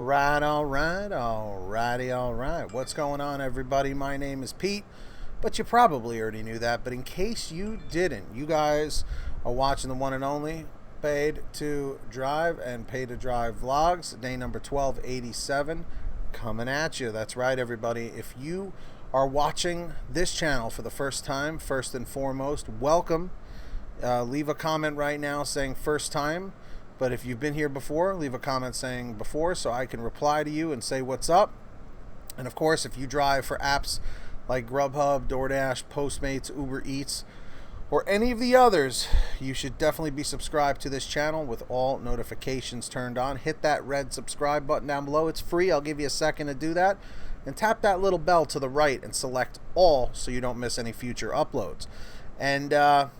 Alrighty. What's going on, everybody? My name is Pete, but you probably already knew that. But in case you didn't, you guys are watching the one and only Paid to Drive and Paid to Drive Vlogs, day number 1287, coming at you. That's right, everybody. If you are watching this channel for the first time, first and foremost, welcome. Leave a comment right now saying first time. But if you've been here before, leave a comment saying before so I can reply to you and say what's up. And of course, if you drive for apps like GrubHub, DoorDash, Postmates, UberEATS, or any of the others, you should definitely be subscribed to this channel with all notifications turned on. Hit that red subscribe button down below. It's free. I'll give you a second to do that. And tap that little bell to the right and select all so you don't miss any future uploads. And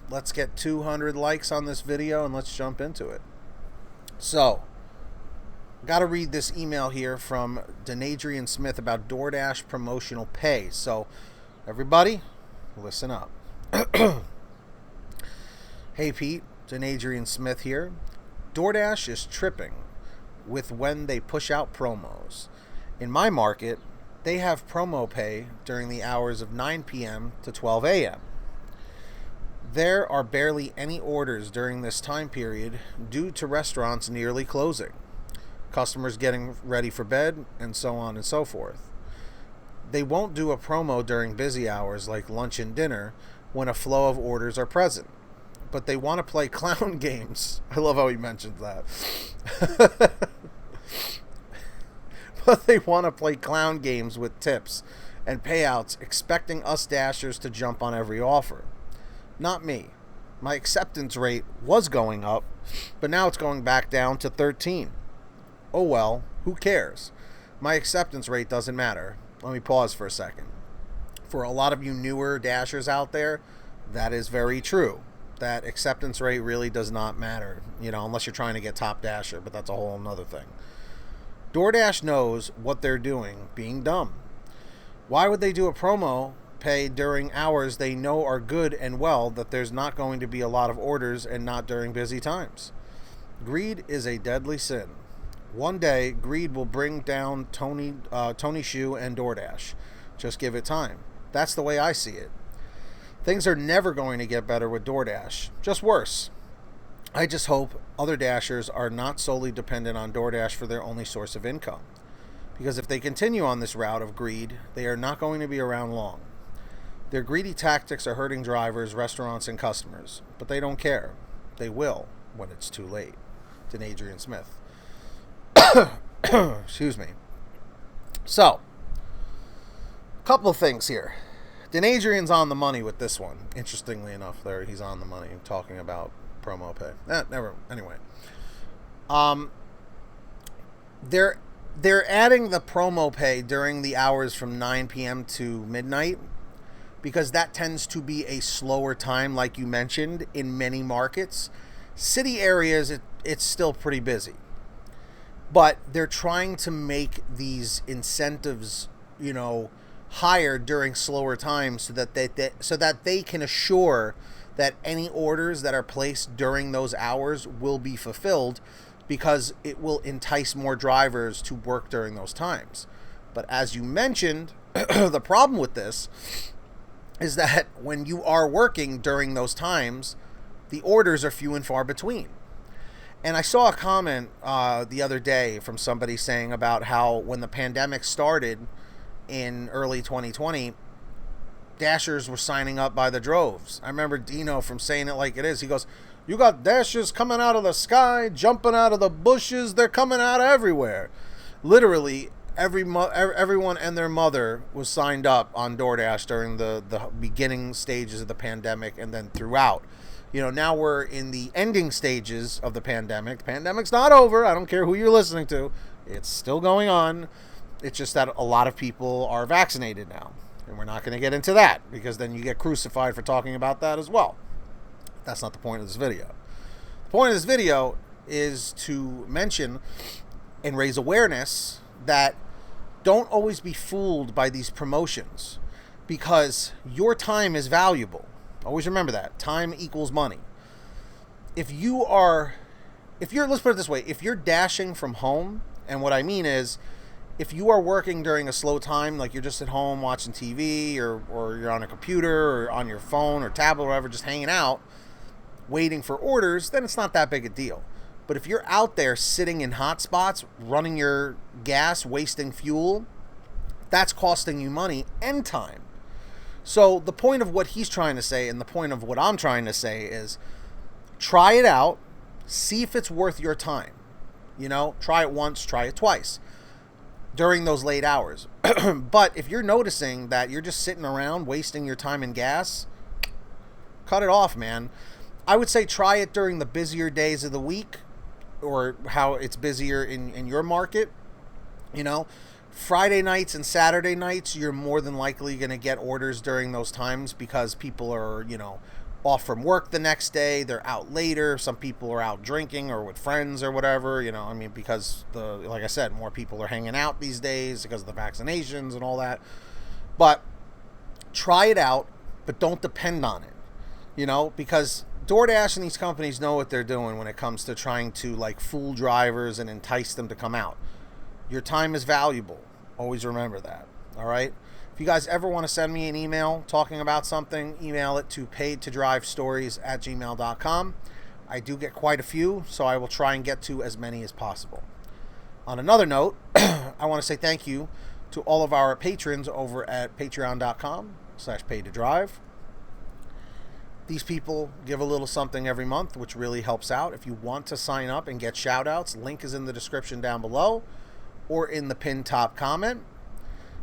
let's get 200 likes on this video and let's jump into it. So, got to read this email here from Adrian Smith about DoorDash promotional pay. So, everybody, listen up. Hey Pete, Adrian Smith here. DoorDash is tripping with when they push out promos. In my market, they have promo pay during the hours of 9 p.m. to 12 a.m. There are barely any orders during this time period due to restaurants nearly closing, customers getting ready for bed, and so on and so forth. They won't do a promo during busy hours like lunch and dinner when a flow of orders are present, but they want to play clown games. I love how he mentions that. But they want to play clown games with tips and payouts, expecting us Dashers to jump on every offer. Not me. My acceptance rate was going up, but now it's going back down to 13. Oh well, who cares? My acceptance rate doesn't matter. Let me pause for a second. For a lot of you newer Dashers out there, that is very true. That acceptance rate really does not matter, unless you're trying to get top Dasher, but that's a whole nother thing. DoorDash knows what they're doing, being dumb. Why would they do a promo pay during hours they know are good and well that there's not going to be a lot of orders and not during busy times? Greed is a deadly sin. One day, greed will bring down Tony Shu and DoorDash. Just give it time. That's the way I see it. Things are never going to get better with DoorDash, just worse. I just hope other Dashers are not solely dependent on DoorDash for their only source of income. Because if they continue on this route of greed, they are not going to be around long. Their greedy tactics are hurting drivers, restaurants, and customers, but they don't care. They will when it's too late. Adrian Smith. Excuse me. So, a couple of things here. Adrian's on the money with this one. Interestingly enough, there he's on the money talking about promo pay. Anyway, they're adding the promo pay during the hours from 9 p.m. to midnight, because that tends to be a slower time, like you mentioned, in many markets. City areas, it's still pretty busy. But they're trying to make these incentives, higher during slower times so that they can assure that any orders that are placed during those hours will be fulfilled, because it will entice more drivers to work during those times. But as you mentioned, the problem with this is that when you are working during those times, the orders are few and far between. And I saw a comment the other day from somebody saying about how when the pandemic started in early 2020, Dashers were signing up by the droves. I remember Dino from saying it like it is. He goes, "You got Dashers coming out of the sky, jumping out of the bushes. They're coming out of everywhere." Literally, everyone and their mother was signed up on DoorDash during the beginning stages of the pandemic and then throughout. Now we're in the ending stages of the pandemic. The pandemic's not over. I don't care who you're listening to. It's still going on. It's just that a lot of people are vaccinated now. And we're not going to get into that, because then you get crucified for talking about that as well. That's not the point of this video. The point of this video is to mention and raise awareness that don't always be fooled by these promotions, because your time is valuable. Always remember that. Time equals money. Let's put it this way, if you're dashing from home And what I mean is, if you are working during a slow time, like you're just at home watching TV or you're on a computer or on your phone or tablet or whatever, just hanging out, waiting for orders, then it's not that big a deal. But if you're out there sitting in hot spots, running your gas, wasting fuel, that's costing you money and time. So the point of what he's trying to say and the point of what I'm trying to say is try it out, see if it's worth your time. You know, try it once, try it twice during those late hours. But if you're noticing that you're just sitting around wasting your time in gas, cut it off, man. I would say try it during the busier days of the week, or how it's busier in your market. You know, Friday nights and Saturday nights, you're more than likely going to get orders during those times because people are, you know, off from work the next day. They're out later. Some people are out drinking or with friends or whatever, you know, I mean, because like I said, more people are hanging out these days because of the vaccinations and all that. But try it out, but don't depend on it, you know, because DoorDash and these companies know what they're doing when it comes to trying to like fool drivers and entice them to come out. Your time is valuable. Always remember that. All right. If you guys ever want to send me an email talking about something, email it to paidtodrivestories@gmail.com. I do get quite a few, so I will try and get to as many as possible. On another note, I want to say thank you to all of our patrons over at patreon.com/paidtodrive. These people give a little something every month, which really helps out. If you want to sign up and get shout outs, link is in the description down below or in the pinned top comment.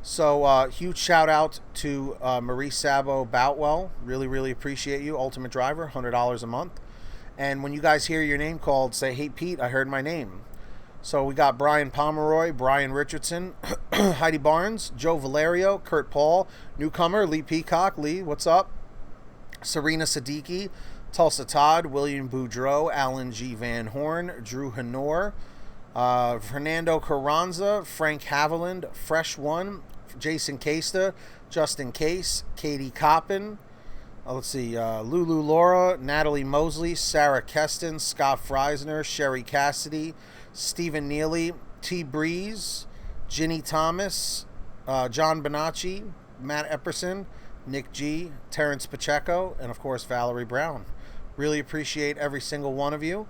So huge shout out to Marie Szabo Boutwell. Really, really appreciate you. Ultimate Driver, $100 a month. And when you guys hear your name called, say, hey, Pete, I heard my name. So we got Brian Pomeroy, Brian Richardson, Heidi Barnes, Joe Valerio, Kurt Paul, newcomer, Lee Peacock. Lee, what's up? Serena Siddiqui, Tulsa Todd, William Boudreau, Alan G. Van Horn, Drew Hanor, Fernando Carranza, Frank Haviland, Fresh One, Jason Casta, Justin Case, Katie Coppin, let's see, Lulu Laura, Natalie Mosley, Sarah Keston, Scott Freisner, Sherry Cassidy, Stephen Neely, T. Breeze, Ginny Thomas, John Bonacci, Matt Epperson, Nick G, Terrence Pacheco, and of course Valerie Brown. Really appreciate every single one of you.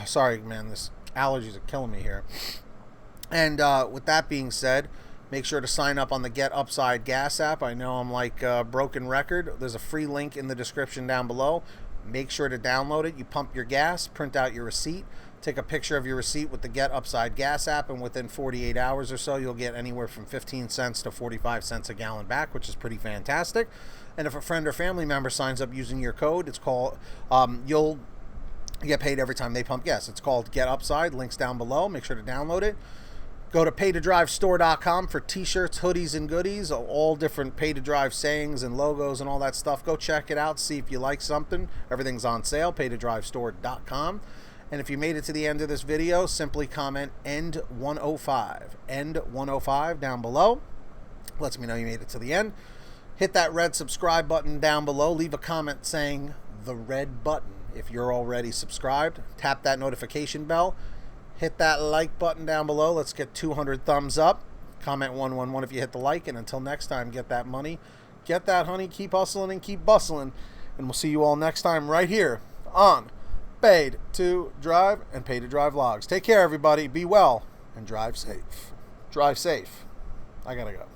Sorry, man, this allergies are killing me here. And with that being said, make sure to sign up on the Get Upside Gas app. I know I'm like a broken record. There's a free link in the description down below. Make sure to download it. You pump your gas, print out your receipt, take a picture of your receipt with the Get Upside Gas app, and within 48 hours or so, you'll get anywhere from 15 cents to 45 cents a gallon back, which is pretty fantastic. And if a friend or family member signs up using your code, it's called, you'll get paid every time they pump gas. It's called Get Upside. Links down below. Make sure to download it. Go to paidtodrivestore.com for t-shirts, hoodies, and goodies. All different Pay to Drive sayings and logos and all that stuff. Go check it out. See if you like something. Everything's on sale. paidtodrivestore.com. And if you made it to the end of this video, simply comment end 105. End 105 down below. Lets me know you made it to the end. Hit that red subscribe button down below. Leave a comment saying the red button if you're already subscribed. Tap that notification bell. Hit that like button down below. Let's get 200 thumbs up. Comment 111 if you hit the like. And until next time, get that money. Get that honey. Keep hustling and keep bustling. And we'll see you all next time right here on Paid to Drive and Pay to Drive Vlogs. Take care, everybody. Be well and drive safe. Drive safe. I gotta go.